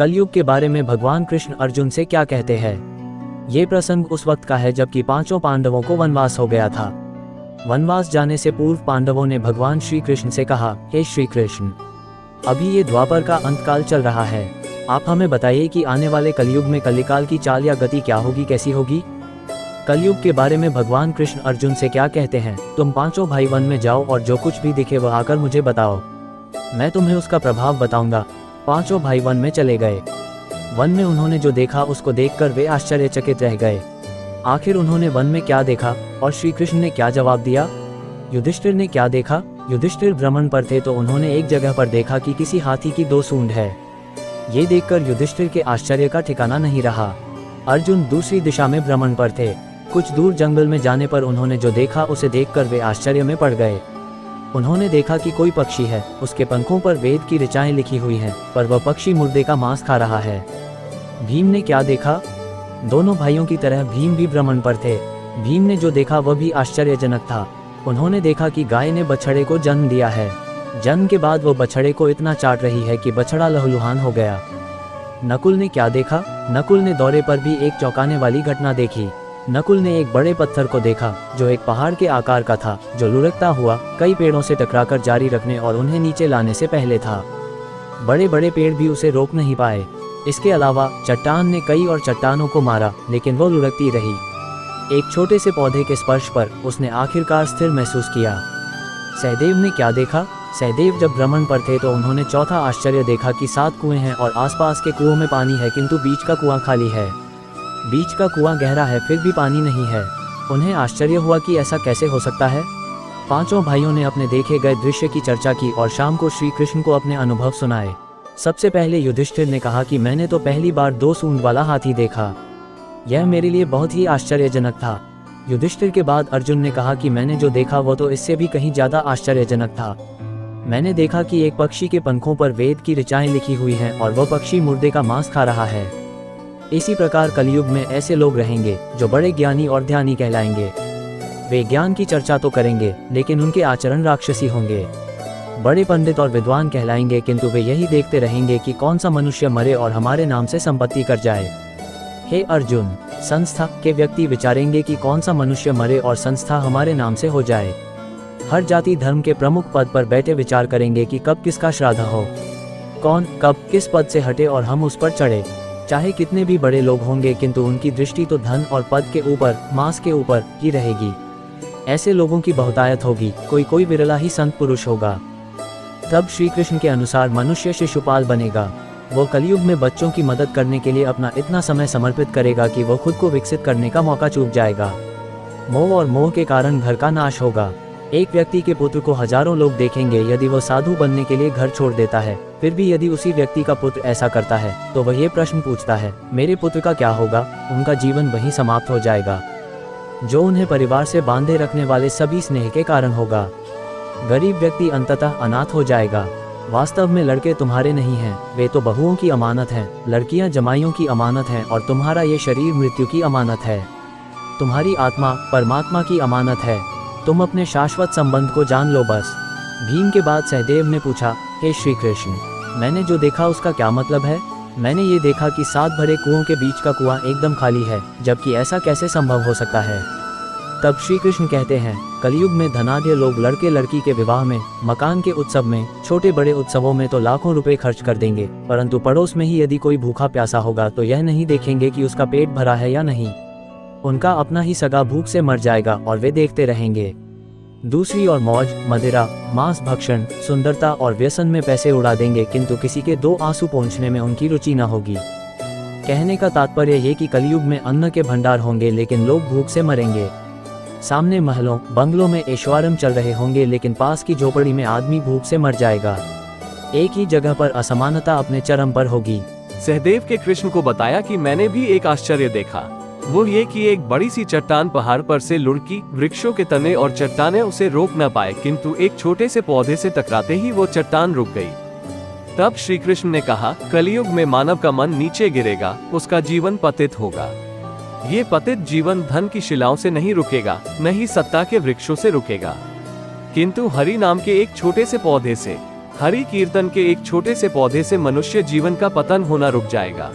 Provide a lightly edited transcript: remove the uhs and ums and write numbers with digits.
कलयुग के बारे में भगवान कृष्ण अर्जुन से क्या कहते हैं। ये प्रसंग उस वक्त का है जबकि पांचों पांडवों को वनवास हो गया था। वनवास जाने से पूर्व पांडवों ने भगवान श्री कृष्ण से कहा, हे श्री कृष्ण, अभी ये द्वापर का अंतकाल चल रहा है, आप हमें बताइए कि आने वाले कलयुग में कलिकाल की चाल या गति क्या होगी, कैसी होगी। कलयुग के बारे में भगवान कृष्ण अर्जुन से क्या कहते हैं, तुम पांचों भाई वन में जाओ और जो कुछ भी दिखे वह आकर मुझे बताओ, मैं तुम्हें उसका प्रभाव बताऊंगा। पांचों भाई वन में चले गए। वन में उन्होंने जो देखा उसको देखकर वे आश्चर्यचकित रह गए। आखिर उन्होंने वन में क्या देखा और श्री कृष्ण ने क्या जवाब दिया। युधिष्ठिर ने क्या देखा। युधिष्ठिर भ्रमण पर थे तो उन्होंने एक जगह पर देखा कि किसी हाथी की 2 सूंड है। ये देखकर युधिष्ठिर के आश्चर्य का ठिकाना नहीं रहा। अर्जुन दूसरी दिशा में भ्रमण पर थे। कुछ दूर जंगल में जाने पर उन्होंने जो देखा उसे देखकर वे आश्चर्य में पड़ गए। उन्होंने देखा कि कोई पक्षी है, उसके पंखों पर वेद की ऋचाएं लिखी हुई हैं, पर वह पक्षी मुर्दे का मांस खा रहा है। भीम ने क्या देखा। दोनों भाइयों की तरह भीम भी भ्रमण पर थे। भीम ने जो देखा वह भी आश्चर्यजनक था। उन्होंने देखा कि गाय ने बछड़े को जन्म दिया है। जन्म के बाद वो बछड़े को इतना चाट रही है कि बछड़ा लहूलुहान हो गया। नकुल ने क्या देखा। नकुल ने दौरे पर भी एक चौंकाने वाली घटना देखी। नकुल ने एक बड़े पत्थर को देखा जो एक पहाड़ के आकार का था, जो लुढ़कता हुआ कई पेड़ों से टकराकर जारी रखने और उन्हें नीचे लाने से पहले था। बड़े बड़े पेड़ भी उसे रोक नहीं पाए। इसके अलावा चट्टान ने कई और चट्टानों को मारा, लेकिन वो लुढ़कती रही। एक छोटे से पौधे के स्पर्श पर उसने आखिरकार स्थिर महसूस किया। सहदेव ने क्या देखा। सहदेव जब भ्रमण पर थे तो उन्होंने चौथा आश्चर्य देखा कि 7 कुएं हैं और आसपास के कुओं में पानी है, किंतु बीच का कुआं खाली है। बीच का कुआं गहरा है फिर भी पानी नहीं है। उन्हें आश्चर्य हुआ कि ऐसा कैसे हो सकता है। पांचों भाइयों ने अपने देखे गए दृश्य की चर्चा की और शाम को श्री कृष्ण को अपने अनुभव सुनाए। सबसे पहले युधिष्ठिर ने कहा कि मैंने तो पहली बार 2 सूंड वाला हाथी देखा, यह मेरे लिए बहुत ही आश्चर्यजनक था। युधिष्ठिर के बाद अर्जुन ने कहा कि मैंने जो देखा वो तो इससे भी कहीं ज्यादा आश्चर्यजनक था। मैंने देखा कि एक पक्षी के पंखों पर वेद की ऋचाएं लिखी हुई हैं और वह पक्षी मुर्दे का मांस खा रहा है। इसी प्रकार कलयुग में ऐसे लोग रहेंगे जो बड़े ज्ञानी और ध्यानी कहलाएंगे। वे ज्ञान की चर्चा तो करेंगे लेकिन उनके आचरण राक्षसी होंगे। बड़े पंडित और विद्वान कहलाएंगे, किंतु वे यही देखते रहेंगे कि कौन सा मनुष्य मरे और हमारे नाम से संपत्ति कर जाए। हे अर्जुन, संस्था के व्यक्ति विचारेंगे कि कौन सा मनुष्य मरे और संस्था हमारे नाम से हो जाए। हर जाति धर्म के प्रमुख पद पर बैठे विचार करेंगे कि कब किसका श्राद्ध हो, कौन कब किस पद से हटे और हम उस पर चढ़े। चाहे कितने भी बड़े लोग होंगे, किंतु उनकी दृष्टि तो धन और पद के ऊपर, मांस के ऊपर ही रहेगी। ऐसे लोगों की बहुतायत होगी, कोई विरला ही संत पुरुष होगा। तब श्री कृष्ण के अनुसार मनुष्य शिशुपाल बनेगा। वो कलयुग में बच्चों की मदद करने के लिए अपना इतना समय समर्पित करेगा कि वो खुद को विकसित करने का मौका चूक जाएगा। मोह और मोह के कारण घर का नाश होगा। एक व्यक्ति के पुत्र को हजारों लोग देखेंगे यदि वह साधु बनने के लिए घर छोड़ देता है। फिर भी यदि उसी व्यक्ति का पुत्र ऐसा करता है तो वह ये प्रश्न पूछता है, मेरे पुत्र का क्या होगा। उनका जीवन वहीं समाप्त हो जाएगा, जो उन्हें परिवार से बांधे रखने वाले सभी स्नेह के कारण होगा। गरीब व्यक्ति अंततः अनाथ हो जाएगा। वास्तव में लड़के तुम्हारे नहीं हैं, वे तो बहुओं की अमानत हैं। लड़कियां जमाइयों की अमानत हैं और तुम्हारा ये शरीर मृत्यु की अमानत है। तुम्हारी आत्मा परमात्मा की अमानत है। तुम अपने शाश्वत संबंध को जान लो बस। भीम के बाद सहदेव ने पूछा, हे श्री कृष्ण, मैंने जो देखा उसका क्या मतलब है। मैंने ये देखा कि 7 भरे कुओं के बीच का कुआं एकदम खाली है, जबकि ऐसा कैसे संभव हो सकता है। तब श्री कृष्ण कहते हैं, कलयुग में धनाढ्य लोग लड़के लड़की के विवाह में, मकान के उत्सव में, छोटे बड़े उत्सवों में तो लाखों रुपए खर्च कर देंगे, परंतु पड़ोस में ही यदि कोई भूखा प्यासा होगा तो यह नहीं देखेंगे कि उसका पेट भरा है या नहीं। उनका अपना ही सगा भूख से मर जाएगा और वे देखते रहेंगे। दूसरी ओर मौज, मदिरा, मांस भक्षण, सुंदरता और व्यसन में पैसे उड़ा देंगे, किंतु किसी के 2 आंसू पोंछने में उनकी रुचि न होगी। कहने का तात्पर्य ये कि कलयुग में अन्न के भंडार होंगे लेकिन लोग भूख से मरेंगे। सामने महलों बंगलों में ऐश्वर्य चल रहे होंगे, लेकिन पास की झोपड़ी में आदमी भूख से मर जाएगा। एक ही जगह पर असमानता अपने चरम पर होगी। सहदेव के कृष्ण को बताया कि मैंने भी एक आश्चर्य देखा। वो ये कि एक बड़ी सी चट्टान पहाड़ पर से लुढ़की, वृक्षों के तने और चट्टानें उसे रोक न पाए, किंतु एक छोटे से पौधे से टकराते ही वो चट्टान रुक गई। तब श्री कृष्ण ने कहा, कलयुग में मानव का मन नीचे गिरेगा, उसका जीवन पतित होगा। ये पतित जीवन धन की शिलाओं से नहीं रुकेगा, न ही सत्ता के वृक्षों से रुकेगा, किंतु हरि नाम के एक छोटे से पौधे से। हरि कीर्तन के एक छोटे से पौधे से मनुष्य जीवन का पतन होना रुक जाएगा।